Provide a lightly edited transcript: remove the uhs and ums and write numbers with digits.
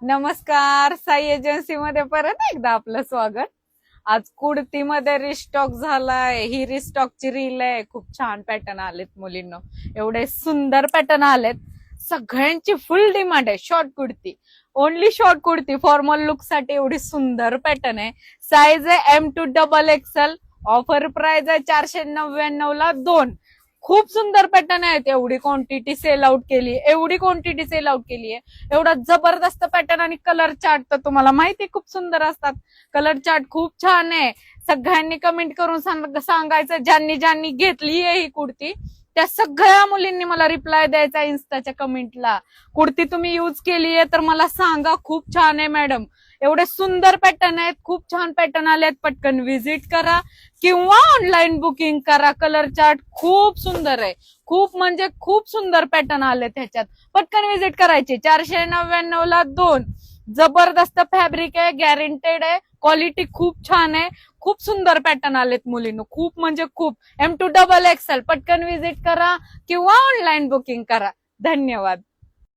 नमस्कार, साई एजन्सी मध्ये परत एकदा आपलं स्वागत। आज कुर्तीमध्ये रिस्टॉक झालाय, ही रिस्टॉकची रील आहे। खूप छान पॅटर्न आलेत मुलींनो, एवढे सुंदर पॅटर्न आलेत। सगळ्यांची फुल डिमांड आहे short kurti, only short kurti formal look साठी एवढी सुंदर पॅटर्न आहे। साईज आहे M2XXL, ऑफर प्राइस आहे 499 ला 2। खूप सुंदर पॅटर्न आहेत, एवढी क्वांटिटी सेल आउट केली, एवढा जबरदस्त पॅटर्न आणि कलर चार्ट तर तुम्हाला माहिती खूप सुंदर असतात। कलर चार्ट खूप छान आहे। सगळ्यांनी कमेंट करून सांगायचं, ज्यांनी ज्यांनी घेतली आहे ही कुर्ती त्या सगळ्या मुलींनी मला रिप्लाय द्यायचा इन्स्टाच्या कमेंटला। कुर्ती तुम्ही यूज केली आहे तर मला सांगा, खूप छान आहे मॅडम। एवढे सुंदर पॅटर्न आहेत, खूप छान पॅटर्न आले आहेत। पटकन व्हिजिट करा किंवा ऑनलाईन बुकिंग करा। कलर चार्ट खूप सुंदर आहे, खूप म्हणजे खूप सुंदर पॅटर्न आले त्याच्यात। पटकन व्हिजिट करायची। 499 ला 2। जबरदस्त फॅब्रिक आहे, गॅरंटेड आहे, क्वालिटी खूप छान आहे। खूप सुंदर पॅटर्न आलेत मुलींनो, खूप म्हणजे खूप। M2XXL पटकन व्हिजिट करा किंवा ऑनलाईन बुकिंग करा। धन्यवाद।